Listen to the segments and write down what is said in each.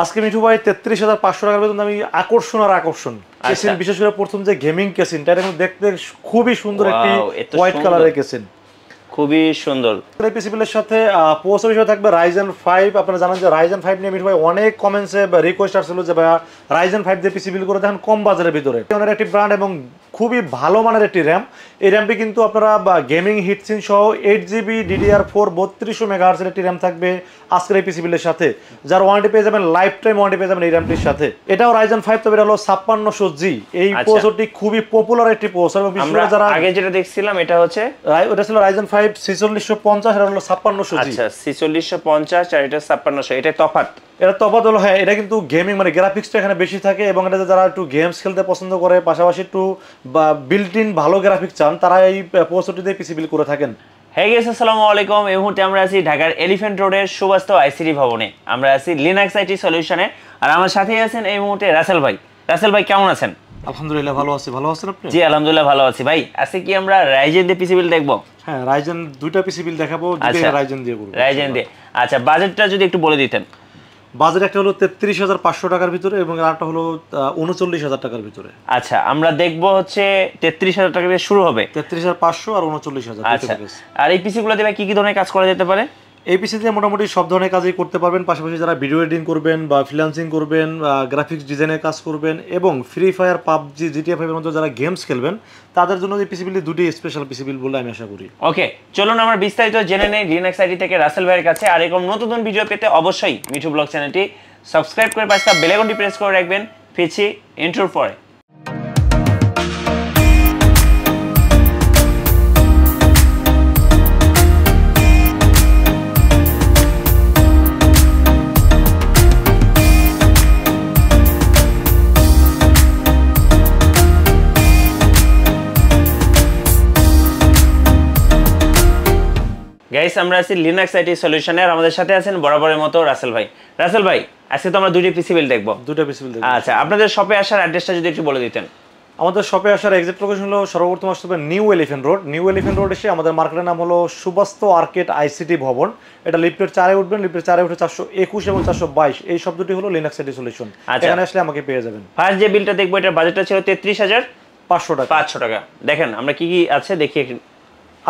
আজকে মিঠু ভাই ৩৩,৫০০ টাকার বেতন আমি আকর্ষণ আর আকর্ষণ কেসিন, বিশেষ করে প্রথম যে গেমিং কেসিনটা এটা দেখতে খুবই সুন্দর একটি হোয়াইট কালারের কেসিন, খুবই সুন্দর। এই পিসি বিলের সাথে প্রসেসর হিসেবে থাকবে Ryzen 5। আপনারা জানেন যে Ryzen 5 নিয়ে মিঠু ভাই অনেক কমেন্টসে রিকোয়েস্ট আসছিল যে ভাই Ryzen 5 দিয়ে পিসি বিল করে দেখেন কম বাজারের ভিতরে। অনেক একটি ব্র্যান্ড এবং খুবই ভালো মানের একটি র্যাম। এই র্যামটি কিন্তু আপনারা গেমিং হিটসিন সহ 8GB DDR4 3200 মেগাহার্টজের একটি র্যাম থাকবে আজকের এই পিসি বিলের সাথে, যার ওয়ারেন্টি পেয়ে যাবেন, লাইফ টাইম ওয়ারেন্টি পেয়ে যাবেন এই র্যামটির সাথে। এটাও Ryzen 5, তবে এটা হলো 5600G। এই প্রসেসরটি খুবই পপুলার একটি প্রসেসর এবং আমরা যারা আগে যেটা দেখছিলাম এটা হচ্ছে ওটা ছিল Ryzen 5 4650, এটা হলো 5600G। আচ্ছা 4650 আর এটা 5600, এটা তফাৎ। এটা তফাৎ হলো, হ্যাঁ এটা কিন্তু গেমিং মানে গ্রাফিক্সটা এখানে বেশি থাকে এবং এটা যারা একটু গেমস খেলতে পছন্দ করে, পাশাপাশি একটু বিল্ট ইন ভালো গ্রাফিক্স চান, তারা এই প্রসেসরটি দিয়ে পিসি বিল করে থাকেন। হ্যাঁ গাইস, আসসালামু আলাইকুম। এই মুহূর্তে আমরা আছি ঢাকার এলিফ্যান্ট রোডের সুবাস্তু আইসিটি ভবনে। আমরা আছি লিনাক্স আইটি সলিউশনে, আর আমার সাথেই আছেন এই মুহূর্তে রাসেল ভাই। রাসেল ভাই কেমন আছেন? আলহামদুলিল্লাহ ভালো আছি। ভালো আছেন আপনি? জি আলহামদুলিল্লাহ ভালো আছি। ভাই আজকে কি আমরা রাইজেন দিয়ে পিসি বিল দেখবো? হ্যাঁ, রাইজেন দুইটা পিসি বিল দেখাবো, দুইটা রাইজেন দিয়ে করব। রাইজেন দিয়ে। আচ্ছা, বাজেটটা যদি একটু বলে দিতেন। বাজেট একটা হলো ৩৩,৫০০ টাকার ভিতরে এবং আরেকটা হলো ৩৯,০০০ টাকার ভিতরে। আচ্ছা, আমরা দেখবো হচ্ছে ৩৩,০০০ টাকা দিয়ে শুরু হবে। ৩৩,৫০০ আর ৩৯,০০০। আচ্ছা, আর এই পিসি গুলোতে ভাই কি কি ধরনের কাজ করা যেতে পারে? এই পিসি দিয়ে মোটামুটি সব ধরনের কাজই করতে পারবেন। পাশাপাশি যারা ভিডিও এডিটিং করবেন বা ফ্রিল্যান্সিং করবেন, গ্রাফিক্স ডিজাইনের কাজ করবেন এবং ফ্রি ফায়ার, পাবজি, জিটিএ 5 এর মতো যারা গেমস খেলবেন, তাদের জন্য এই পিসি বিল দুটি স্পেশাল পিসি বিল বলে আমি আশা করি। ওকে, চলুন আমরা বিস্তারিত জেনে নেই লিনাক্স আইটি থেকে রাসেল ভাইয়ের কাছে। আর এরকম নতুন নতুন ভিডিও পেতে অবশ্যই মিঠু ব্লগ চ্যানেলটি সাবস্ক্রাইব করে পাশে বেল আইকনটি প্রেস করে রাখবেন। ফিরছি ইন্ট্রোর পরে। গাইস, আমরা আছি লিনাক্স আইটি সলিউশনে, আর আমাদের সাথে আছেন বরাবরের মতো রাসেল ভাই। রাসেল ভাই, আজকে তো আমরা দুইটা পিসি বিল দেখবো। দুটো পিসি বিল দেখব। আচ্ছা, আপনাদের শপে আসার অ্যাড্রেসটা যদি একটু বলে দিতেন। আমাদের শপে আসার এক্সাক্ট লোকেশন হলো সর্বপ্রথম আসতে হবে new elephant road. New elephant road এসে আমাদের মার্কেটের নাম হলো সুবাস্তু আর্কেড আইসিটি ভবন। এটা লিফটের 4-এ উঠবেন, লিফটের 4-এ উঠে 421 এবং 422 এই শব্দটি হলো লিনাক্স আইটি সলিউশন। এখানে আসলে আমাকে পেয়ে যাবেন। ফার্স্ট যে বিলটা দেখবো, এটার বাজেটটা ছিল ৩৩,৫০০ টাকা। 500 টাকা। দেখেন আমরা কি কি আছে দেখি।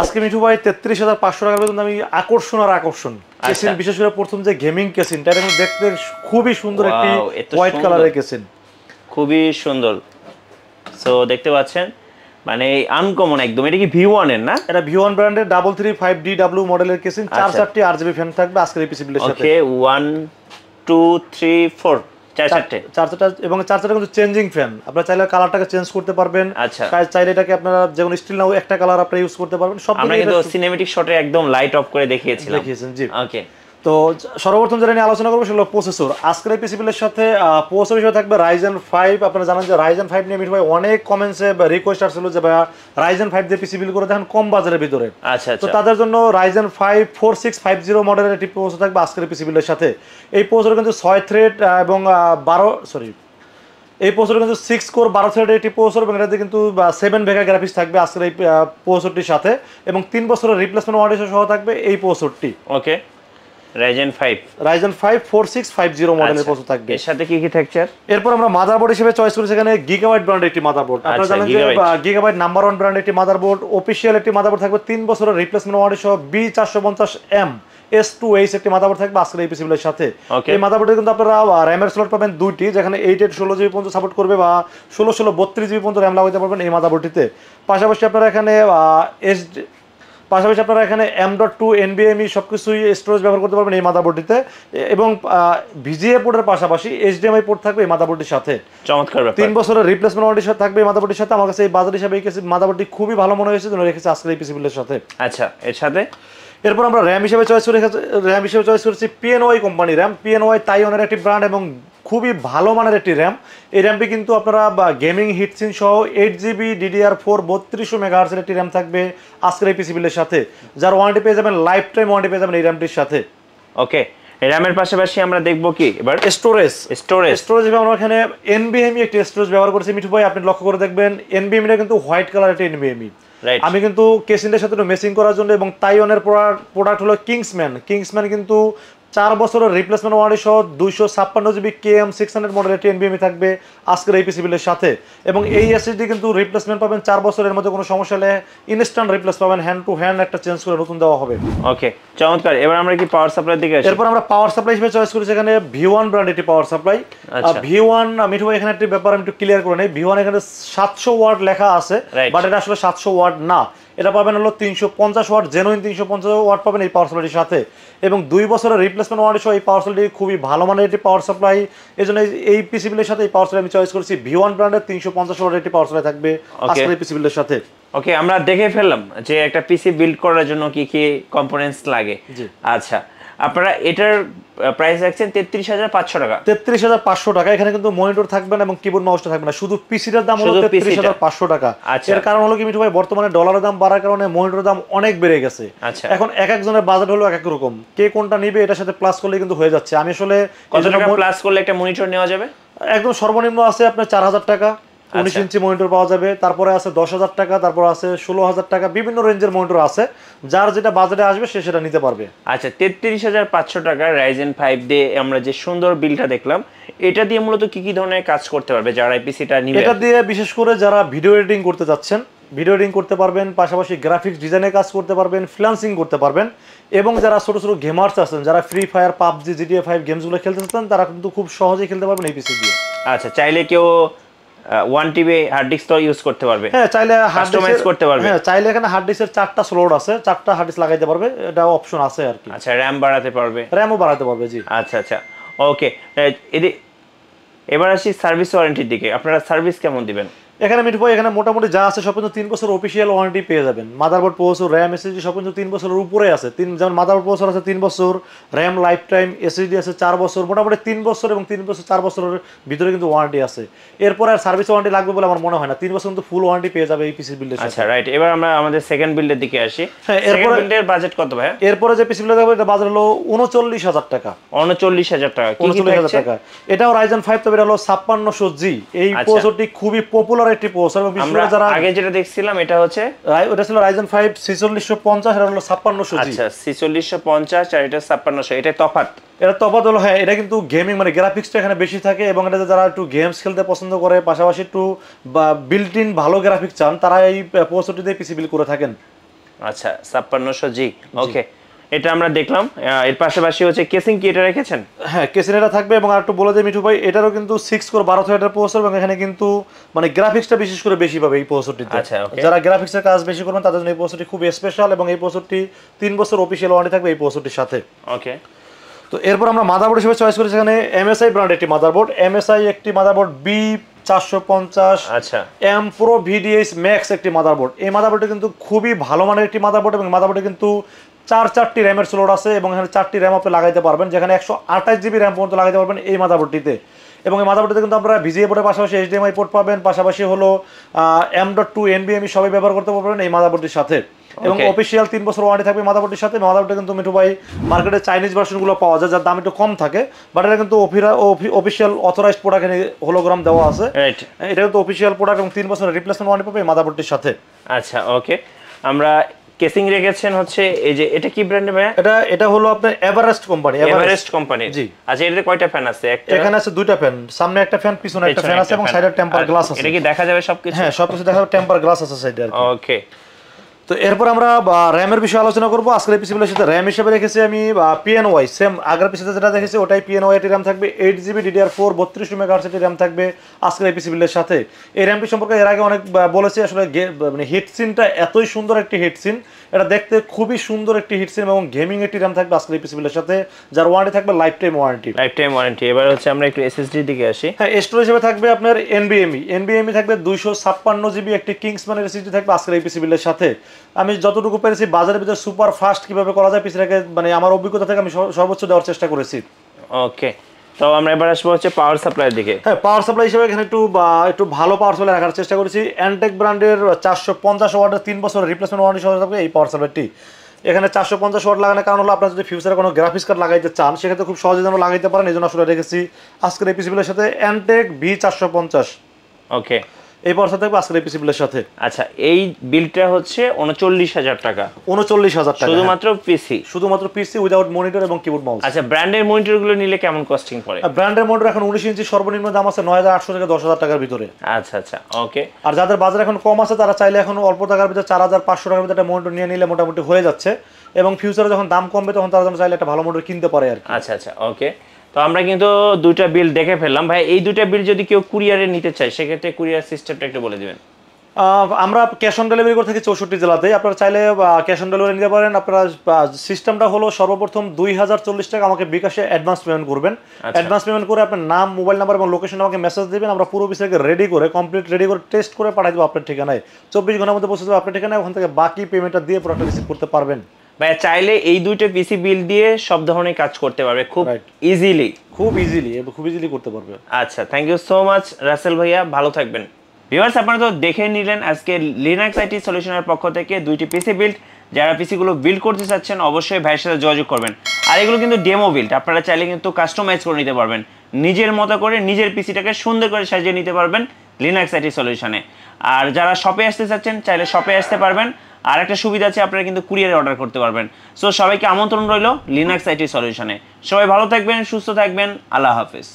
আজকে মিঠু ভাই ৩৩,৫০০ টাকার বেতন আমি আকর্ষণ আর আকর্ষণ কেসিন, বিশেষ করে প্রথম যে গেমিং কেসিনটা এটা দেখতে খুবই সুন্দর একটি হোয়াইট কালারের কেসিন, খুবই সুন্দর। সো দেখতে পাচ্ছেন মানে আনকমন একদম। এটা কি V1 এর না? এটা V1 ব্র্যান্ডের 335DW মডেলের কেসিন। 4-4টি RGB ফ্যান থাকবে আজকের এই পিসি বিলের সাথে। ওকে, 1 2 3 4 চারটা এবং চারটা কিন্তু চেঞ্জিং ফ্যান। আপনারা চাইলে কালারটাকে চেঞ্জ করতে পারবেন। আচ্ছা, চাইলে এটাকে আপনারা যেমন স্টিল নাও একটা কালার আপনারা ইউজ করতে পারবেন। সব আমরা কিন্তু সিনেমেটিক শটে একদম লাইট অফ করে দেখিয়েছেন। জি ওকে, তো সর্বপ্রথম যেটা নিয়ে আলোচনা করবো সেটা হলো প্রসেসর। আজকের এই পিসি বিলের সাথে প্রসেসর হিসেবে থাকবে Ryzen 5। আপনারা জানেন যে Ryzen 5 নিয়ে মিঠু ভাই অনেক কমেন্টসে রিকোয়েস্ট আসছিল যে ভাই Ryzen 5 দিয়ে পিসি বিল করে দেখেন কম বাজারের ভিতরে। আচ্ছা, তো তাদের জন্য Ryzen 5 4650 মডেলের একটি প্রসেসর থাকবে আজকের পিসি বিলের সাথে। এই প্রসেসর কিন্তু 6 থ্রেড এবং এই প্রসেসর কিন্তু 6 কোর 12 থ্রেডের একটি প্রসেসর এবং এটাতে কিন্তু 7 ভেগা গ্রাফিক্স থাকবে আজকের এই প্রসেসরটির সাথে এবং 3 বছরের রিপ্লেসমেন্ট ওয়ারেন্টি সহ থাকবে এই প্রসেসরটি। ওকে, Ryzen 5 4650 মডেলের প্রসেসর থাকবে। এর সাথে কি কি থাকছে? এরপর আমরা মাদারবোর্ড হিসেবে চয়েস করেছি এখানে গিগাবাইট ব্র্যান্ডের একটি মাদারবোর্ড। আপনারা জানেন যে গিগাবাইট নাম্বার 1 ব্র্যান্ডের একটি মাদারবোর্ড। অফিশিয়াল একটি মাদারবোর্ড থাকবে 3 বছরের রিপ্লেসমেন্ট ওয়ারেন্টি সহ B450M S2H একটি মাদারবোর্ড থাকবে আজকের এই পিসি বিলের সাথে। এই মাদারবোর্ডে কিন্তু আপনারা র্যামের স্লট পাবেন দুইটি, যেখানে 8/16GB পর্যন্ত সাপোর্ট করবে বা 16/32GB পর্যন্ত র্যাম লাগাতে পারবেন এই মাদারবোর্ডটিতে। পাশাপাশি আপনারা এখানে M.2 NVMe সবকিছুই স্টোরেজ ব্যবহার করতে পারবেন এই মাদারবোর্ডটিতে এবং VGA পোর্টের পাশাপাশি HDMI পোর্ট থাকবে এই মাদারবোর্ডটির সাথে। চমৎকার ব্যাপার। 3 বছরের রিপ্লেসমেন্ট ওয়ারেন্টি থাকবে এই মাদারবোর্ডটির সাথে। আমার কাছে এই বাজার হিসাবে এই মাদারবোর্ডটি খুবই ভালো মনে হয়েছে, জন্য রেখেছি আজকের এই পিসি বিলের সাথে। আচ্ছা, এর সাথে এরপর আমরা র্যাম হিসেবে চয়েস করেছি PNY কোম্পানির র্যাম। PNY তাইওয়ানের একটি ব্র্যান্ড এবং খুবই ভালো মানের একটি র্যাম। এই র্যামটি কিন্তু আপনারা গেমিং হিটসিন সহ 8GB DDR4 3200 মেগাহার্টজের একটি র্যাম থাকবে আজকের এই পিসি বিলের সাথে, যার ওয়ারেন্টি পেয়ে যাবেন, লাইফ টাইম ওয়ারেন্টি পেয়ে যাবেন এই র্যামটির সাথে। ওকে, র্যামের পাশাপাশি আমরা দেখবো কি এবার স্টোরেজ আমরা এখানে NVMe একটি স্টোরেজ ব্যবহার করেছি মিঠু ভাই। আপনি লক্ষ্য করে দেখবেন NVMe টা কিন্তু হোয়াইট কালার একটি NVMe। আমি কিন্তু কেসিনটার সাথে মেসিং করার জন্য এবং তাইওয়ানের প্রোডাক্ট হলো কিংসম্যান কিন্তু 4 বছরের রিপ্লেসমেন্ট ওয়ারেন্টি সহ 256 জিবি KM600 মডেলের NVMe থাকবে আজকের এই পিসি বিলের সাথে। এবং এই এসএসডি কিন্তু রিপ্লেসমেন্ট পাবেন 4 বছরের মধ্যে কোনো সমস্যা হলে ইনস্ট্যান্ট রিপ্লেস পাবেন, হ্যান্ড টু হ্যান্ড একটা চেঞ্জ করে নতুন দেওয়া হবে। ওকে, চমৎকার। এবার আমরা কি পাওয়ার সাপ্লাই দিকে আসি? এরপর আমরা পাওয়ার সাপ্লাই হিসেবে চয়েস করেছি এখানে V1 ব্র্যান্ড একটি পাওয়ার সাপ্লাই। V1 মিঠু ভাই এখানে একটি ব্যাপার আমি একটু ক্লিয়ার করে নেই, V1 এখানে 700 ওয়াট লেখা আছে, বাট এটা আসলে 700 ওয়াট না, এটা পাবেন হলো 350 ওয়াট, জেনুইন 350 ওয়াট পাবেন এই পাওয়ার সাপ্লাইটির সাথে। এবং 2 বছরের রিপ্লেসমেন্ট ওয়ারেন্টি সহ এই পাওয়ার সাপ্লাইটি খুবই ভালো মানের একটি পাওয়ার সাপ্লাই। এই জন্য এই পিসি বিলের সাথে এই পাওয়ার সাপ্লাই আমি চয়েস করেছি V1 ব্র্যান্ডের 350 ওয়াটের একটি পাওয়ার সাপ্লাই থাকবে আজকের এই পিসি বিলের সাথে। ওকে, আমরা দেখে ফেললাম যে একটা পিসি বিল্ড করার জন্য কি কি কম্পোনেন্টস লাগে। আচ্ছা, আপনারা এটার প্রাইস রাখছেন 33,500 টাকা। 33,500 টাকা। এখানে কিন্তু মনিটর থাকবে না এবং কিবোর্ড মাউসটা থাকবে না, শুধু পিসিটার দাম হলো 33,500 টাকা। এর কারণ হলো কি মিঠু ভাই, বর্তমানে ডলারের দাম বাড়ার কারণে মনিটরের দাম অনেক বেড়ে গেছে। এখন এক একজনের বাজেট হলো এক এক রকম, কে কোনটা নিবে এটার সাথে প্লাস করলে কিন্তু হয়ে যাচ্ছে। আমি আসলে কত টাকা প্লাস করলে একটা মনিটর নেওয়া যাবে? একদম সর্বনিম্ন আছে আপনার 4,000 টাকা, 19 ইঞ্চি মনিটর পাওয়া যাবে। তারপরে আছে 10,000 টাকা, তারপর আছে 16,000 টাকা, বিভিন্ন রেঞ্জের মনিটর আছে, যার যেটা বাজেটে আসবে সে সেটা নিতে পারবে। আচ্ছা, 33,500 টাকা Ryzen 5 দিয়ে আমরা যে সুন্দর বিলটা দেখলাম, এটা দিয়ে মূলত কি কি ধরনের কাজ করতে পারবে যারা এই পিসিটা নিবে? এটা দিয়ে বিশেষ করে যারা ভিডিও এডিটিং করতে যাচ্ছেন, ভিডিও এডিটিং করতে পারবেন, পাশাপাশি গ্রাফিক্স ডিজাইনের কাজ করতে পারবেন, ফ্রিল্যান্সিং করতে পারবেন, এবং যারা ছোট ছোট গেমার্স আছেন, যারা ফ্রি ফায়ার, পাবজি, GTA 5 গেমসগুলো খেলতে চাচ্ছেন, তারা কিন্তু খুব সহজেই খেলতে পারবেন এই পিসি দিয়ে। আচ্ছা, চাইলে কেউ 1 TB হার্ড ডিস্ক তো ইউজ করতে পারবে? হ্যাঁ, চাইলে কাস্টমাইজ করতে পারবে। হ্যাঁ, চাইলে এখানে হার্ড ডিস্কের 4টা স্লট আছে, 4টা হার্ড ডিস্ক লাগাইতে পারবে, এটা অপশন আছে আর কি। আচ্ছা, র‍্যাম বাড়াতে পারবে? র‍্যামও বাড়াতে পারবে, জি। আচ্ছা আচ্ছা, ওকে। এবার আসি সার্ভিস ওয়ারেন্টির দিকে, আপনারা সার্ভিস কেমন দিবেন? এখানে মিঠু ভাই এখানে মোটামুটি যা আছে সব কিন্তু 3 বছর অফিসিয়াল ওয়ারেন্টি পেয়ে যাবেন। মাদারবোর্ড, প্রসেসর, র‍্যাম, এসএসডি সব কিন্তু 3 বছরের উপরে আছে। যেমন মাদারবোর্ড প্রসেসর আছে 3 বছর, র‍্যাম লাইফ টাইম, এসএসডি আছে 4 বছর, মোটামুটি 3 বছর এবং 3 বছর 4 বছরের ভিতরে কিন্তু ওয়ারেন্টি আছে। এরপরে আর সার্ভিস ওয়ারেন্টি লাগবে বলে আমার মনে হয় না, 3 বছর কিন্তু ফুল ওয়ারেন্টি পেয়ে যাবে এই পিসি বিল্ডের সাথে। আচ্ছা, রাইট। এবার আমরা আমাদের সেকেন্ড বিল্ডের দিকে আসি। হ্যাঁ, সেকেন্ড বিল্ডের বাজেট কত ভাই? এরপরে যে পিসি বিল্ড থাকবে এটা বাজেট হলো 39,000 টাকা। 39,000 টাকা। 39,000 টাকা। এটাও Ryzen 5, তবে এটা হলো 5600G। এই প্রসেসরটি খুবই পপুলার একটি প্রসেসর। আমরা আগে যেটা দেখছিলাম এটা হচ্ছে ওটা ছিল Ryzen 5 4650, এটা হলো 5600G। আচ্ছা, 4650 আর এটা 5600, এটা তফাৎ। এটা তফাৎ হলো, হ্যাঁ, এটা কিন্তু গেমিং মানে গ্রাফিক্সটা এখানে বেশি থাকে, এবং এটাতে যারা একটু গেমস খেলতে পছন্দ করে, পাশাপাশি একটু বিল্ট ইন ভালো গ্রাফিক্স চান, তারা এই প্রসেসরটি দিয়ে পিসি বিল্ড করে থাকেন। আচ্ছা, 5600G। ওকে, এটা আমরা দেখলাম। এর পাশাপাশি হচ্ছে কেসিং কি এটা রেখেছেন? হ্যাঁ, কেসিং এটা থাকবে। এবং আরেকটু বলে দেই মিঠু ভাই, এটারও কিন্তু 6 কোর 12 থ্রেডের প্রসেসর, এবং এখানে কিন্তু মানে গ্রাফিক্সটা বিশেষ করে বেশি পাবে এই প্রসেসরটিতে। আচ্ছা, ওকে। যারা গ্রাফিক্সের কাজ বেশি করবেন তাদের জন্য এই প্রসেসরটি খুব স্পেশাল, এবং এই প্রসেসরটি 3 বছর অফিশিয়াল ওয়ারেন্টি থাকবে এই প্রসেসরটির সাথে। ওকে। তো এরপর আমরা মাদারবোর্ড হিসেবে চয়েস করেছি এখানে MSI ব্র্যান্ডের একটি মাদারবোর্ড। MSI একটি মাদারবোর্ড B450 আচ্ছা M Pro VDH Max একটি মাদারবোর্ড। এই মাদারবোর্ডটা কিন্তু খুবই ভালো মানের একটি মাদারবোর্ড, এবং মাদারবোর্ডে কিন্তু 4টি র্যামের স্লট আছে, এবং এখানে 4টি র্যাম আপনি লাগাইতে পারবেন, যেখানে 128 জিবি র্যাম পর্যন্ত লাগাইতে পারবেন এই মাদারবোর্ডটিতে। এবং এই মাদারবোর্ডে কিন্তু আপনারা VGA পোর্টের পাশাপাশি HDMI পোর্ট পাবেন, পাশাপাশি হলো M.2 NVMe সবই ব্যবহার করতে পারবেন এই মাদারবোর্ডটির সাথে। এবং অফিশিয়াল 3 বছর ওয়ারেন্টি থাকবে মাদারবোর্ডের সাথে। মাদারবোর্ডে কিন্তু মিঠু ভাই মার্কেটে চাইনিজ ভার্সনগুলো পাওয়া যায়, যার দাম একটু কম থাকে, বাট এটা কিন্তু অফিশিয়াল অথরাইজড প্রোডাক্ট, এখানে হোলোগ্রাম দেওয়া আছে। এটা কিন্তু অফিশিয়াল প্রোডাক্ট, এবং 3 বছরের রিপ্লেসমেন্ট ওয়ারেন্টি পাবে এই মাদারবোর্ডটির সাথে। আচ্ছা, ওকে। আমরা কেসিং রেখেছেন হচ্ছে এই যে, এটা কি ব্র্যান্ডের ভাই? এটা হলো আপনার এভারেস্ট কোম্পানি। এভারেস্ট কোম্পানি, জি। আচ্ছা, এটাতে কয়টা ফ্যান আছে? এখানে আছে 2টা ফ্যান, সামনে একটা ফ্যান, পিছনে একটা ফ্যান আছে, এবং সাইডে টেম্পার গ্লাস আছে। এটা কি দেখা যাবে সবকিছু? হ্যাঁ, সবকিছু দেখা যাবে, টেম্পার গ্লাস আছে সাইডে আর কি। ওকে। তো এরপর আমরা র‍্যামের বিষয়ে আলোচনা করব। আজকের পিসিগুলোর সাথে র‍্যাম হিসেবে রেখেছি আমি PNY, সেম আগের পিসিতে যেটা দেখেছি ওটাই PNY এর র‍্যাম থাকবে। 8GB DDR4 32 মেগাহার্টজ এর র‍্যাম থাকবে আজকের এই পিসিগুলোর সাথে। এই র‍্যামটি সম্পর্কে এর আগে অনেক বলেছি, আসলে মানে হিট সিনটা এতই সুন্দর একটি হিট সিন, এটা দেখতে খুবই সুন্দর একটি হিট সিন, এবং গেমিং একটি র‍্যাম থাকবে আজকের এই পিসিগুলোর সাথে, যার ওয়ারেন্টি থাকবে লাইফ টাইম ওয়ারেন্টি। এবার হচ্ছে আমরা একটু SSD দিকে আসি। হ্যাঁ, স্টোরেজ হিসেবে থাকবে আপনার NVMe থাকবে 256GB একটি কিংসম্যানের SSD থাকবে আজকের এই পিসিগুলোর সাথে। আমি যতটুকু পেরেছি বাজারের ভিতরে সুপার ফাস্ট কিভাবে করা যায় পিসিটাকে, মানে আমার অভিজ্ঞতা থেকে আমি সর্বোচ্চ দেওয়ার চেষ্টা করেছি। ওকে, তো আমরা এবার আসবো হচ্ছে পাওয়ার সাপ্লাইয়ের দিকে। হ্যাঁ, পাওয়ার সাপ্লাই হিসেবে এখানে একটু ভালো পাওয়ার সাপ্লাই রাখার চেষ্টা করেছি। অ্যান্টেক ব্র্যান্ডের 450 ওয়াটের 3 বছরের রিপ্লেসমেন্ট ওয়ারেন্টি সহ থাকবে এই পাওয়ার সাপ্লাইটি। এখানে 450 ওয়াট লাগানোর কারণ হলো আপনারা যদি ফিউচারে কোনো গ্রাফিক্স কার্ড লাগাইতে চান সেক্ষেত্রে খুব সহজে যেন লাগাইতে পারেন, এই জন্য আসলে রেখেছি আজকের এই পিসিগুলোর সাথে অ্যান্টেক B450। ওকে। এই পাওয়ার থাকবে আজকের এই পিসি বিলের সাথে। আচ্ছা, এই বিলটা হচ্ছে 39,000 টাকা। 39,000 টাকা শুধুমাত্র পিসি, শুধুমাত্র পিসি উইদাউট মনিটর এবং কিবোর্ড মাউস। আচ্ছা, ব্র্যান্ডের মনিটর গুলো নিলে কেমন কস্টিং পড়ে? ব্র্যান্ডের মনিটর এখন 19 ইঞ্চি সর্বনিম্ন দাম আছে 9,800 থেকে 10,000 টাকার ভিতরে। আচ্ছা আচ্ছা, ওকে। আর যাদের বাজার এখন কম আছে তারা চাইলে এখন অল্প টাকার ভিতরে 4,500 টাকার ভিতরে একটা মনিটর নিয়ে নিলে মোটামুটি হয়ে যাচ্ছে, এবং ফিউচারে যখন দাম কমবে তখন তারা যেন চাইলে একটা ভালো মনিটর কিনতে পারে আর কি। আচ্ছা আচ্ছা, ওকে। তো আমরা কিন্তু দুইটা বিল দেখে ফেললাম ভাই। এই দুইটা বিল যদি কেউ কুরিয়ারে নিতে চায় সেক্ষেত্রে কুরিয়ার সিস্টেমটা একটু বলে দিবেন। আমরা ক্যাশ অন ডেলিভারি করে থাকি 64 জেলাতে। আপনারা চাইলে ক্যাশ অন ডেলিভারি নিতে পারেন। আপনারা সিস্টেমটা হলো সর্বপ্রথম 2040 টাকা আমাকে বিকাশে অ্যাডভান্স পেমেন্ট করবেন। অ্যাডভান্স পেমেন্ট করে আপনার নাম, মোবাইল নাম্বার এবং লোকেশন আমাকে মেসেজ দিবেন। আমরা পুরো বিষয়কে রেডি করে কমপ্লিট রেডি করে টেস্ট করে পাঠিয়ে দেবো আপনার ঠিকানায়। 24 ঘন্টার মধ্যে পৌঁছে দেবো আপনার ঠিকানায়। ওখান থেকে বাকি পেমেন্টটা দিয়ে প্রোডাক্টটা রিসিভ করতে পারবেন। ভাই চাইলে এই দুইটা পিসি বিল দিয়ে সব ধরনের কাজ করতে পারবে খুব ইজিলি, খুব ইজিলি করতে পারবে। আচ্ছা, thank you so much Rasel ভাইয়া, ভালো থাকবেন। ভিউয়ার্স, আপনারা তো দেখে নিলেন আজকে লিনাক্স আইটি সলিউশনের পক্ষ থেকে দুইটি পিসি বিল্ড। যারা পিসিগুলো বিল্ড করতে চাচ্ছেন অবশ্যই ভাইয়ের সাথে যোগাযোগ করবেন। আর এগুলো কিন্তু ডেমো বিল্ড, আপনারা চাইলে কিন্তু কাস্টমাইজ করে নিতে পারবেন, নিজের মতো করে নিজের পিসিটাকে সুন্দর করে সাজিয়ে নিতে পারবেন লিনাক্স আইটি সলিউশনে। আর যারা শপে আসতে চাচ্ছেন চাইলে শপে আসতে পারবেন। আর একটা সুবিধা আছে, আপনারা কিন্তু কুরিয়ারে অর্ডার করতে পারবেন। সো সবাইকে আমন্ত্রণ রইল লিনাক্স আইটি সলিউশনে। সবাই ভালো থাকবেন, সুস্থ থাকবেন, আল্লাহ হাফেজ।